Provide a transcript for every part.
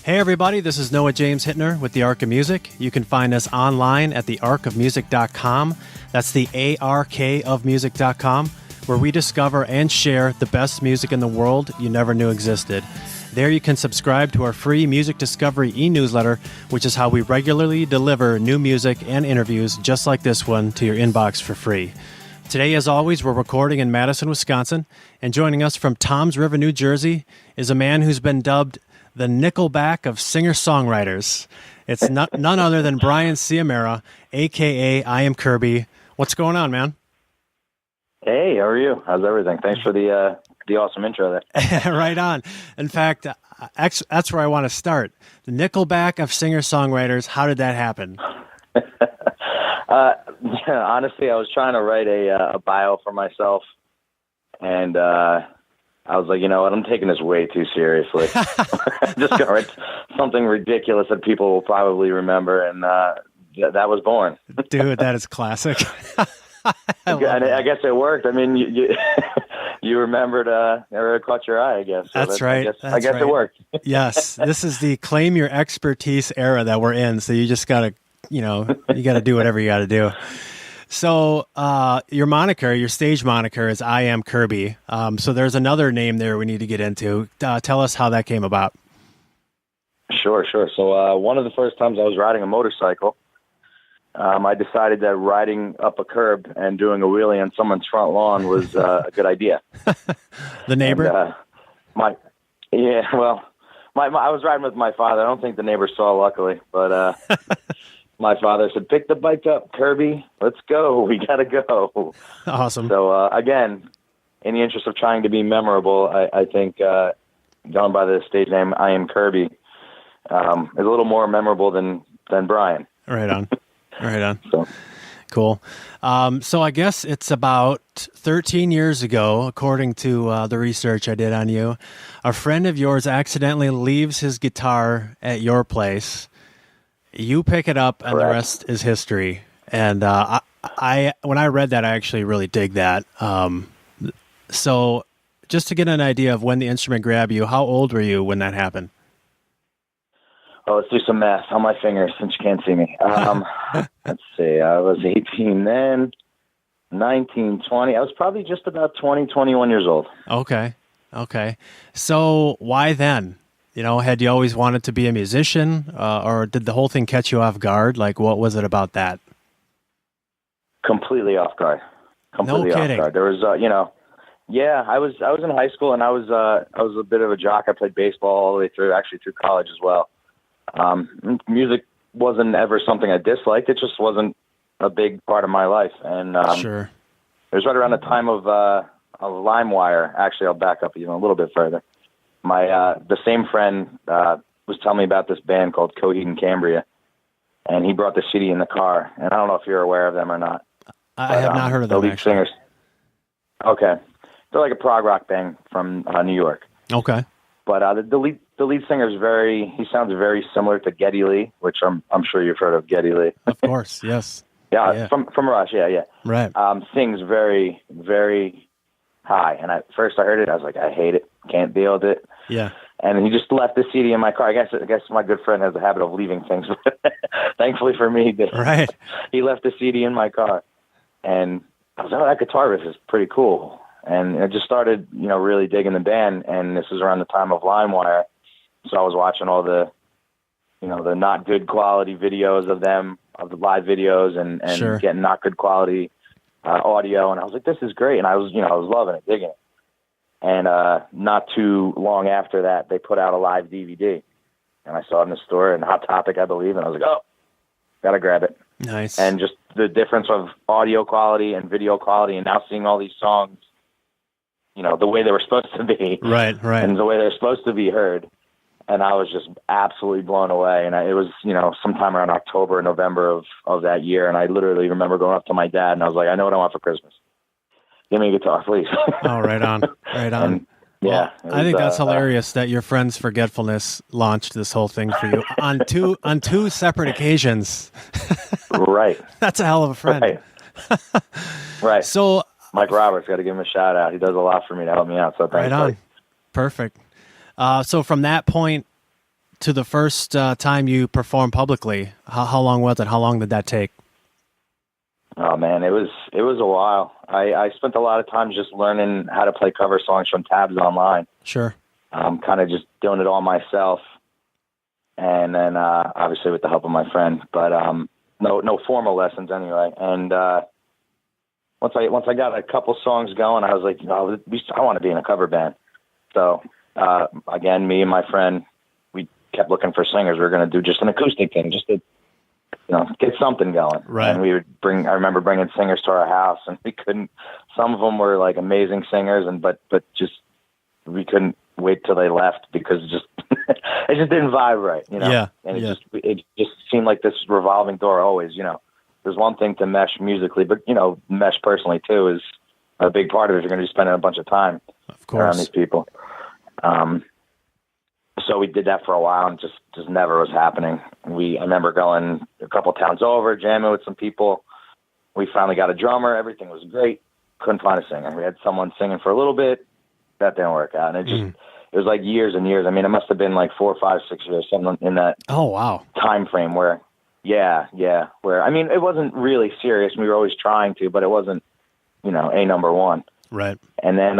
Hey everybody, this is Noah James Hittner with The Ark of Music. You can find us online at thearkofmusic.com. That's the ARK of music.com, where we discover and share the best music in the world you never knew existed. There you can subscribe to our free Music Discovery e-newsletter, which is how we regularly deliver new music and interviews just like this one to your inbox for free. Today, as always, we're recording in Madison, Wisconsin, and joining us from Toms River, New Jersey, is a man who's been dubbed the Nickelback of singer-songwriters. It's none other than Brian Ciamarra, a.k.a. iamCURBIE. What's going on, man? Hey, how are you? How's everything? Thanks for the awesome intro there. Right on. In fact, that's where I want to start. The Nickelback of singer-songwriters, how did that happen? Honestly, I was trying to write a bio for myself, and I was like, you know what, I'm taking this way too seriously. I'm just going to write something ridiculous that people will probably remember, and that was born. Dude, that is classic. I guess it worked. I mean, you remembered, it caught your eye, I guess. So that's right. I guess it worked. Yes, this is the claim your expertise era that we're in, so you just got to, you got to do whatever you got to do. So your moniker, your stage moniker is iamCURBIE. So there's another name there we need to get into. Tell us how that came about. Sure. So one of the first times I was riding a motorcycle, I decided that riding up a curb and doing a wheelie on someone's front lawn was a good idea. The neighbor? And, I was riding with my father. I don't think the neighbor saw, luckily, but my father said, "Pick the bike up, Kirby. Let's go. We got to go." Awesome. So, again, in the interest of trying to be memorable, I think going by the stage name iamCURBIE is a little more memorable than Brian. Right on. So. Cool. So I guess it's about 13 years ago, according to the research I did on you, a friend of yours accidentally leaves his guitar at your place. You pick it up, and Correct. The rest is history. And I when I read that, I actually really dig that. So just to get an idea of when the instrument grabbed you, how old were you when that happened? Oh, let's do some math on my fingers since you can't see me. Let's see. I was 18 then, 19, 20. I was probably just about 20, 21 years old. Okay. So why then? Had you always wanted to be a musician, or did the whole thing catch you off guard? Like, what was it about that? Completely off guard. No kidding. Off guard. There was, I was in high school, and I was a bit of a jock. I played baseball all the way through college as well. Music wasn't ever something I disliked. It just wasn't a big part of my life. And sure. It was right around the time of LimeWire. Actually, I'll back up even a little bit further. The same friend was telling me about this band called Coheed and Cambria, and he brought the CD in the car. And I don't know if you're aware of them or not. I have not heard of them, the lead actually. singers. Okay. They're like a prog rock band from New York. Okay. But the lead singer is he sounds very similar to Geddy Lee, which I'm sure you've heard of Geddy Lee. Of course, yes. Yeah, from Rush, yeah. Right. Sings very, very high. And at first I heard it, I was like, I hate it, can't deal with it. Yeah. And he just left the CD in my car. I guess my good friend has a habit of leaving things. Thankfully for me, right. He left the CD in my car. And I was like, oh, that guitar riff is pretty cool. And I just started, really digging the band. And this was around the time of LimeWire. So I was watching all the, the not good quality videos of them, of the live videos, and sure. Getting not good quality audio. And I was like, this is great. And I was loving it, digging it. And not too long after that, they put out a live DVD. And I saw it in the store in Hot Topic, I believe. And I was like, oh, got to grab it. Nice. And just the difference of audio quality and video quality, and now seeing all these songs, the way they were supposed to be. Right. And the way they're supposed to be heard. And I was just absolutely blown away. And it was, sometime around October, November of that year. And I literally remember going up to my dad, and I was like, I know what I want for Christmas. Give me a guitar, please. Oh, right on. And, yeah. Well, I think that's hilarious that your friend's forgetfulness launched this whole thing for you on two separate occasions. Right. That's a hell of a friend. Right. So Mike Roberts, got to give him a shout out. He does a lot for me to help me out. So thanks. Right on. Buddy. Perfect. So from that point to the first time you performed publicly? How long was it? How long did that take? Oh man, it was a while. I spent a lot of time just learning how to play cover songs from tabs online. Sure. Kind of just doing it all myself, and then obviously with the help of my friend, but no formal lessons anyway. And once I got a couple songs going, I was like, I want to be in a cover band. So again, me and my friend, we kept looking for singers. We were going to do just an acoustic thing, just to get something going. Right. And I remember bringing singers to our house, and we couldn't. Some of them were like amazing singers, but just we couldn't wait till they left because it just didn't vibe right, Yeah. And it just seemed like this revolving door always. There's one thing to mesh musically, but mesh personally too is a big part of it. You're going to be spending a bunch of time around these people. So we did that for a while, and just never was happening. I remember going a couple towns over, jamming with some people. We finally got a drummer. Everything was great. Couldn't find a singer. We had someone singing for a little bit. That didn't work out. And it was like years and years. I mean, it must have been like 4, 5, 6 years, something in that time frame where, where, I mean, it wasn't really serious. We were always trying to, but it wasn't, a number one. Right. And then,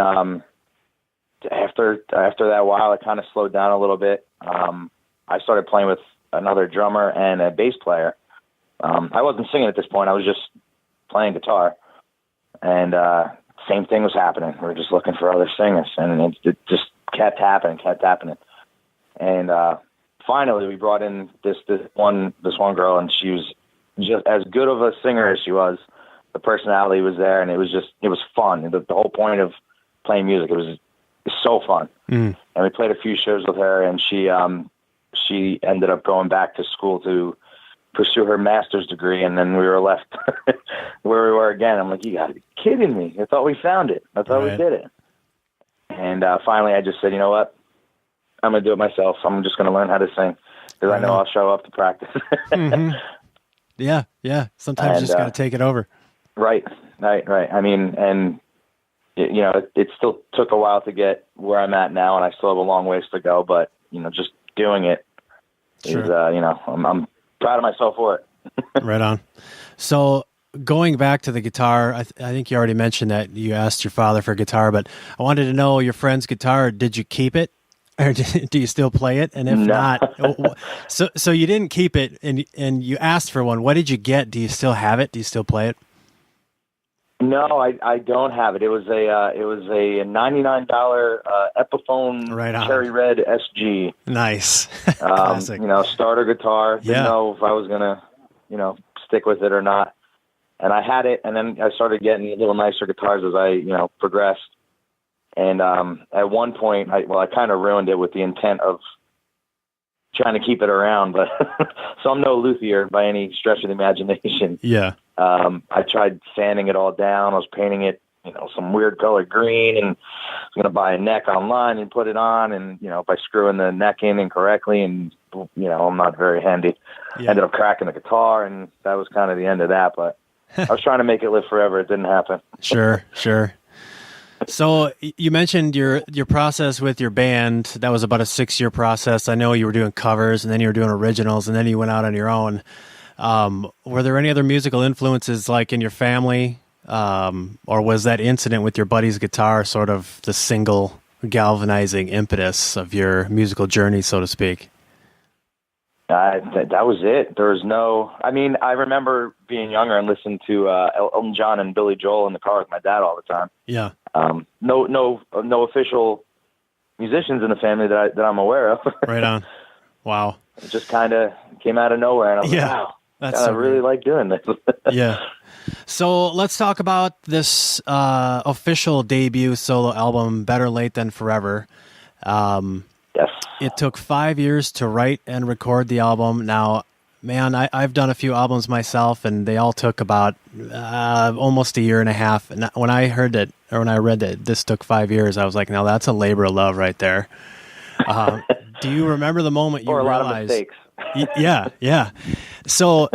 after that while, it kind of slowed down a little bit. I started playing with another drummer and a bass player. I wasn't singing at this point. I was just playing guitar. And same thing was happening. We were just looking for other singers, and it just kept happening. And finally, we brought in this one girl, and she was just as good of a singer as she was. The personality was there, and it was fun. The whole point of playing music, it was so fun. And we played a few shows with her, and she ended up going back to school to pursue her master's degree, and then we were left where we were again. I'm like, you gotta be kidding me. I thought we found it. I thought we did it. And finally I just said, you know what? I'm going to do it myself. I'm just going to learn how to sing because I know I'll show up to practice. Yeah. Sometimes you just got to take it over. Right. I mean, and it still took a while to get where I'm at now, and I still have a long ways to go, but just doing it is, I'm proud of myself for it. Right on. So going back to the guitar, I think you already mentioned that you asked your father for a guitar, but I wanted to know your friend's guitar. Did you keep it, or do you still play it? And if not, so you didn't keep it, and you asked for one. What did you get? Do you still have it? Do you still play it? No, I don't have it. It was a $99 Epiphone Cherry Red SG. Nice. Classic. Starter guitar. Didn't know if I was gonna, stick with it or not. And I had it, and then I started getting a little nicer guitars as I, progressed. And at one point, I kind of ruined it with the intent of trying to keep it around. But so I'm no luthier by any stretch of the imagination. Yeah. I tried sanding it all down. I was painting it, some weird color green, and I was going to buy a neck online and put it on. And, by screwing the neck in incorrectly, and, I'm not very handy, ended up cracking the guitar, and that was kind of the end of that. But I was trying to make it live forever. It didn't happen. Sure. So you mentioned your process with your band. That was about a 6-year process. I know you were doing covers, and then you were doing originals, and then you went out on your own. Were there any other musical influences like in your family? Or was that incident with your buddy's guitar sort of the single galvanizing impetus of your musical journey, so to speak? That was it. There was no, I remember being younger and listening to Elton John and Billy Joel in the car with my dad all the time. Yeah. No official musicians in the family that I'm aware of. Right on. Wow. It just kind of came out of nowhere, and I was like, wow. I really like doing this. Yeah. So let's talk about this official debut solo album, Better Late Than Forever. Yes. It took 5 years to write and record the album. Now, man, I've done a few albums myself, and they all took about almost a year and a half. And when I heard that, or when I read that this took 5 years, I was like, no, that's a labor of love right there. Do you remember the moment you realized? Or a lot of mistakes. Yeah. So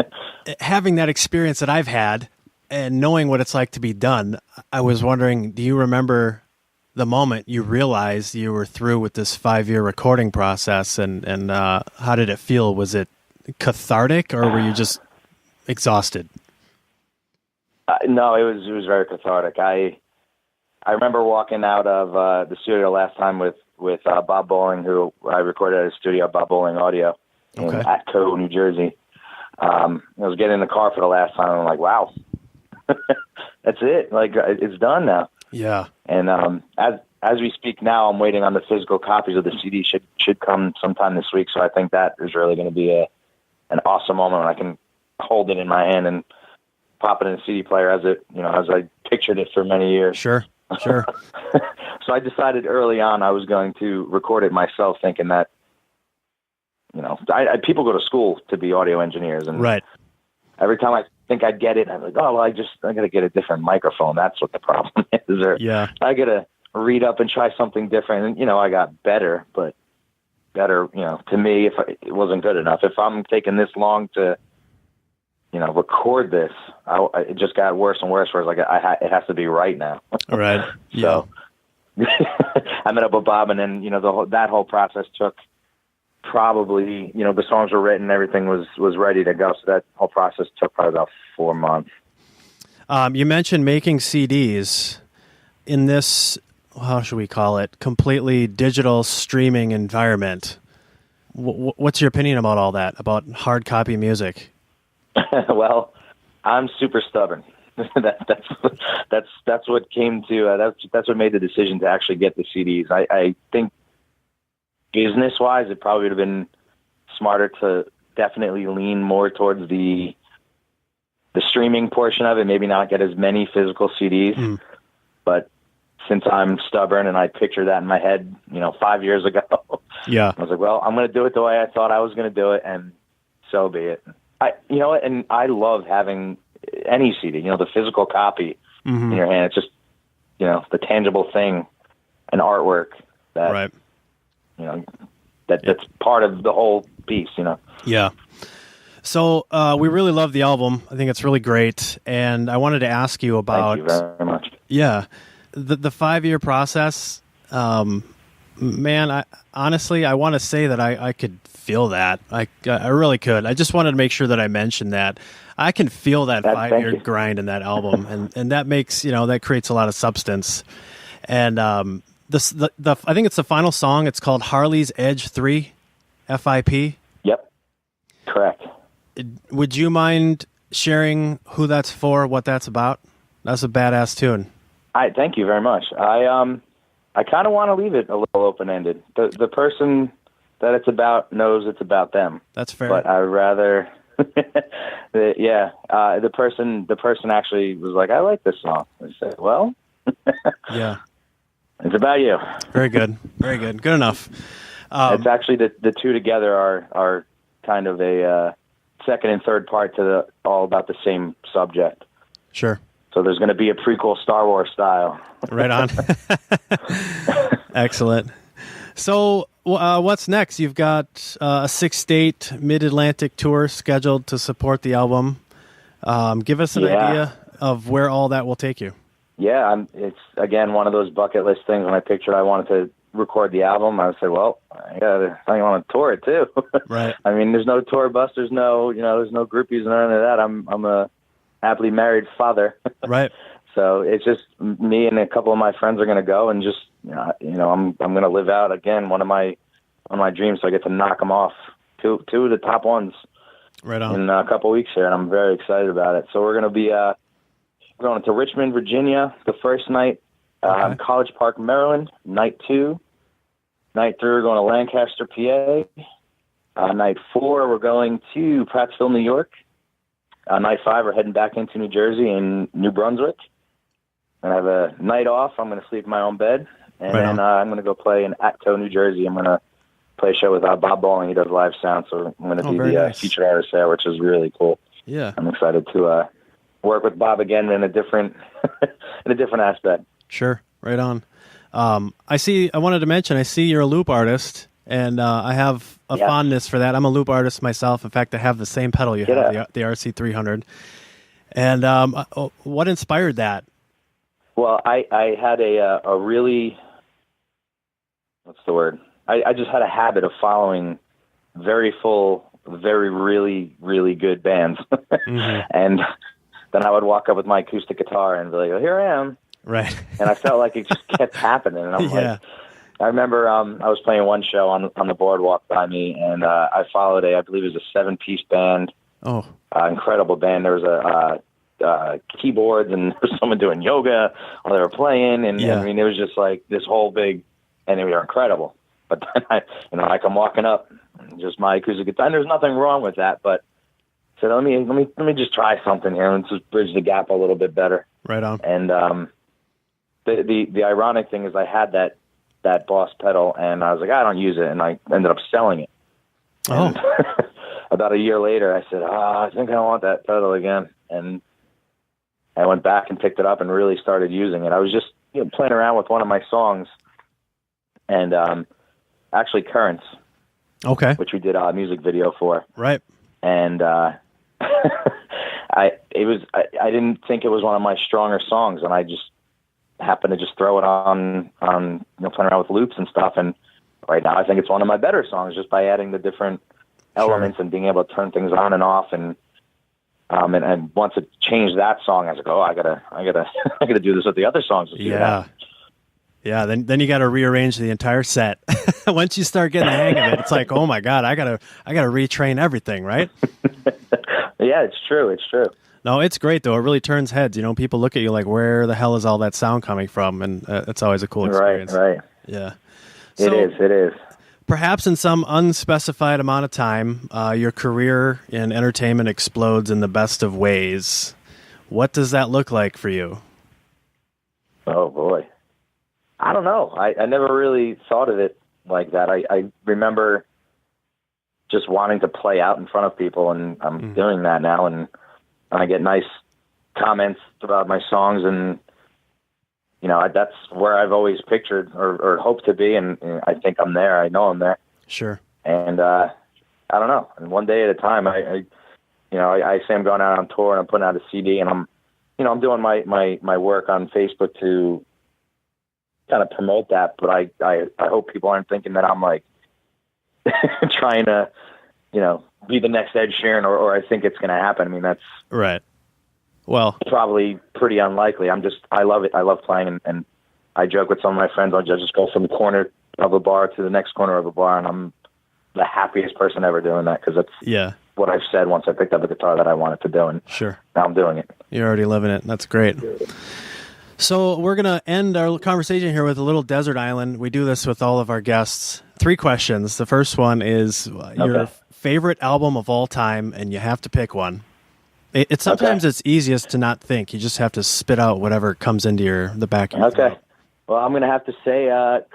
having that experience that I've had and knowing what it's like to be done, I was wondering, do you remember the moment you realized you were through with this 5-year recording process, and how did it feel? Was it cathartic, or were you just exhausted? No, it was very cathartic. I remember walking out of the studio last time with Bob Bowling, who I recorded at his studio, Bob Bowling Audio, in Atco, New Jersey. I was getting in the car for the last time, and I'm like, wow, that's it. Like, it's done now. Yeah. And as we speak now, I'm waiting on the physical copies of the CD. Should come sometime this week. So I think that is really going to be an awesome moment when I can hold it in my hand and pop it in a CD player as I pictured it for many years. Sure. So I decided early on I was going to record it myself, thinking that, people go to school to be audio engineers, and right. Every time I think I'd get it, I'm like, oh, well, I got to get a different microphone. That's what the problem is. Or I got to read up and try something different. And, I got better, but better, to me, if it wasn't good enough. If I'm taking this long to, record this, it just got worse and worse, whereas it has to be right now. Right. So I met up with Bob, and then, that whole process took probably, the songs were written, everything was ready to go. So that whole process took probably about 4 months. You mentioned making CDs in this, how should we call it, completely digital streaming environment. What's your opinion about all that, about hard copy music? Well, I'm super stubborn. That's what came to, that's what made the decision to actually get the CDs. I think, business-wise, it probably would have been smarter to definitely lean more towards the streaming portion of it, maybe not get as many physical CDs. But since I'm stubborn and I picture that in my head, 5 years ago, I was like, well, I'm going to do it the way I thought I was going to do it, and so be it. And I love having any CD, the physical copy in your hand. It's just, the tangible thing, an artwork that... Right. That's part of the whole piece, Yeah. So we really love the album. I think it's really great. And I wanted to ask you about... Thank you very much. Yeah. The 5-year process, man, I want to say that I could feel that. I really could. I just wanted to make sure that I mentioned that. I can feel that 5-year grind in that album. And that makes, that creates a lot of substance. And... I think it's the final song. It's called Harley's Edge 3, FIP. Yep, correct. Would you mind sharing who that's for, what that's about? That's a badass tune. Thank you very much. I kind of want to leave it a little open-ended. The person that it's about knows it's about them. That's fair. But I'd rather... the person actually was like, I like this song. I said, well... Yeah. It's about you. Very good. Very good. Good enough. It's actually the two together are kind of a second and third part to all about the same subject. Sure. So there's going to be a prequel Star Wars style. Right on. Excellent. So what's next? You've got a 6-state Mid-Atlantic tour scheduled to support the album. Give us an idea of where all that will take you. Yeah, it's, again, one of those bucket list things. When I pictured I wanted to record the album, I said, well, I want to tour it too. Right. I mean, there's no tour bus, there's no groupies and none of that. I'm a happily married father. Right. So it's just me and a couple of my friends are going to go, and just, I'm going to live out again one of my dreams. So I get to knock them off, two of the top ones. Right on. In a couple of weeks here, and I'm very excited about it. So we're going to be going to Richmond, Virginia, the first night. College Park, Maryland, night 2. Night 3, we're going to Lancaster, PA. Night 4, we're going to Prattsville, New York. Night 5, we're heading back into New Jersey and New Brunswick. And I have a night off. I'm going to sleep in my own bed. And then I'm going to go play in Atco, New Jersey. I'm going to play a show with Bob Bowling. He does live sound, so I'm going to be the featured artist there, which is really cool. Yeah. I'm excited to work with Bob again in a different aspect. Sure. Right on. I wanted to mention, I see you're a loop artist, and I have a fondness for that. I'm a loop artist myself. In fact, I have the same pedal you have, the RC300. And what inspired that? Well, I had a really, what's the word? I just had a habit of following very full, very, really, really good bands. Mm-hmm. And then I would walk up with my acoustic guitar and be like, oh, here I am. Right. And I felt like it just kept happening. And I'm like, I remember I was playing one show on the boardwalk by me, and I followed I believe it was a 7-piece band. Oh. Incredible band. There was a keyboards, and there was someone doing yoga while they were playing. And I mean, it was just like this whole big, and they were incredible. But then I come walking up, just my acoustic guitar, and there's nothing wrong with that, but I said, let me just try something here and just bridge the gap a little bit better. Right on. And the ironic thing is I had that Boss pedal, and I was like, I don't use it, and I ended up selling it. Oh. And about a year later, I said, I think I want that pedal again, and I went back and picked it up and really started using it. I was just playing around with one of my songs, and actually Currents, okay, which we did a music video for, right? And I didn't think it was one of my stronger songs, and I just happened to just throw it on playing around with loops and stuff. And right now, I think it's one of my better songs just by adding the different elements and being able to turn things on and off. And once it changed that song, I was like, oh, I gotta do this with the other songs. Yeah, then you got to rearrange the entire set. Once you start getting the hang of it, it's like, oh my God, I gotta retrain everything, right? Yeah, it's true. No, it's great though. It really turns heads. People look at you like, where the hell is all that sound coming from? And it's always a cool experience. Right. Yeah. So, it is. Perhaps in some unspecified amount of time, your career in entertainment explodes in the best of ways. What does that look like for you? Oh boy. I don't know. I never really thought of it like that. I remember just wanting to play out in front of people, and I'm doing that now, and I get nice comments about my songs, and that's where I've always pictured or hoped to be, and I think I'm there. I know I'm there. Sure. And I don't know. And one day at a time, I say I'm going out on tour and I'm putting out a CD, and I'm doing my work on Facebook to kind of promote that, but I hope people aren't thinking that I'm like trying to, be the next Ed Sheeran, or I think it's going to happen. I mean, that's right. Well, probably pretty unlikely. I love it. I love playing, and I joke with some of my friends. I'll just go from the corner of a bar to the next corner of a bar, and I'm the happiest person ever doing that, because that's what I've said once I picked up a guitar that I wanted to do, and sure, now I'm doing it. You're already living it. That's great. So we're going to end our conversation here with a little desert island. We do this with all of our guests. 3 questions. The first one is your favorite album of all time, and you have to pick one. Sometimes it's easiest to not think. You just have to spit out whatever comes into the back of your throat. Well, I'm going to have to say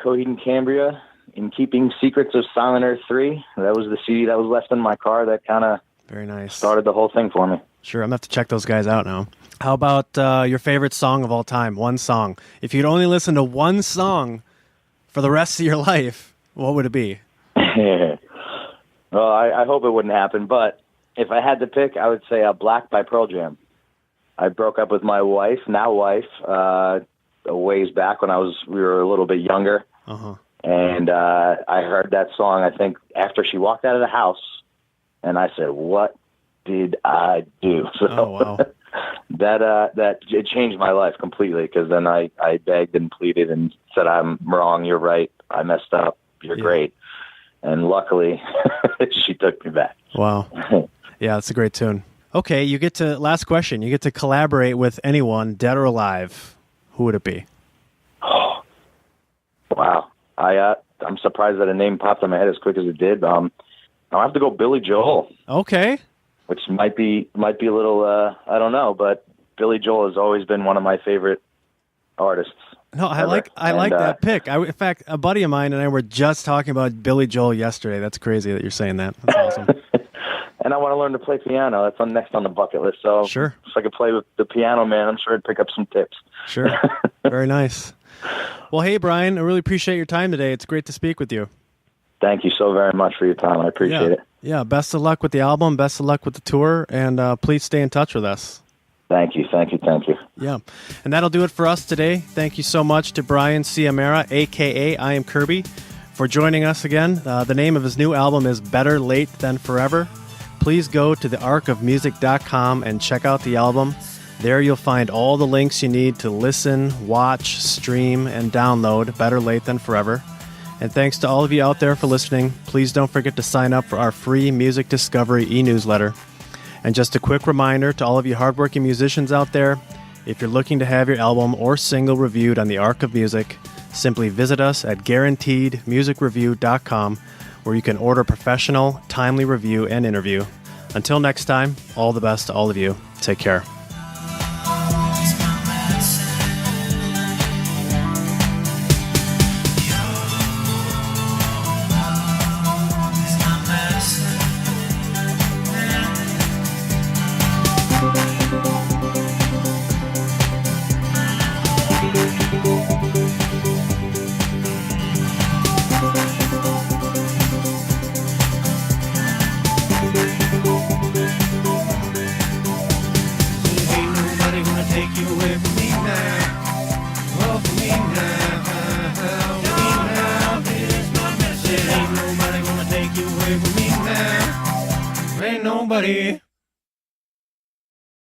Coheed and Cambria, In Keeping Secrets of Silent Earth 3. That was the CD that was left in my car that kind of very nice started the whole thing for me. Sure, I'm going to have to check those guys out now. How about your favorite song of all time? One song. If you'd only listen to one song for the rest of your life, what would it be? Well, I hope it wouldn't happen, but if I had to pick, I would say Black by Pearl Jam. I broke up with my wife, a ways back when we were a little bit younger. Uh-huh. And I heard that song, I think, after she walked out of the house, and I said, what did I do? So, oh, wow. that it changed my life completely, because then I begged and pleaded and said, I'm wrong, you're right, I messed up, you're great. And luckily, she took me back. Wow. Yeah, that's a great tune. Okay, last question, you get to collaborate with anyone, dead or alive. Who would it be? Oh, wow. I'm surprised that a name popped in my head as quick as it did. I'll have to go Billy Joel. Okay. Which might be a little, I don't know, but Billy Joel has always been one of my favorite artists. No, I like that pick. In fact, a buddy of mine and I were just talking about Billy Joel yesterday. That's crazy that you're saying that. That's awesome. And I want to learn to play piano. That's next on the bucket list. So sure. If I could play with the piano man, I'm sure I'd pick up some tips. Sure. Very nice. Well, hey, Brian, I really appreciate your time today. It's great to speak with you. Thank you so very much for your time. I appreciate it. Yeah, best of luck with the album. Best of luck with the tour. And please stay in touch with us. Thank you. Yeah. And that'll do it for us today. Thank you so much to Brian Ciamarra, a.k.a. iamCURBIE, for joining us again. The name of his new album is Better Late Than Forever. Please go to thearcofmusic.com and check out the album. There you'll find all the links you need to listen, watch, stream, and download Better Late Than Forever. And thanks to all of you out there for listening. Please don't forget to sign up for our free Music Discovery e-newsletter. And just a quick reminder to all of you hardworking musicians out there, if you're looking to have your album or single reviewed on the Arc of Music, simply visit us at guaranteedmusicreview.com, where you can order professional, timely review and interview. Until next time, all the best to all of you. Take care. Ain't nobody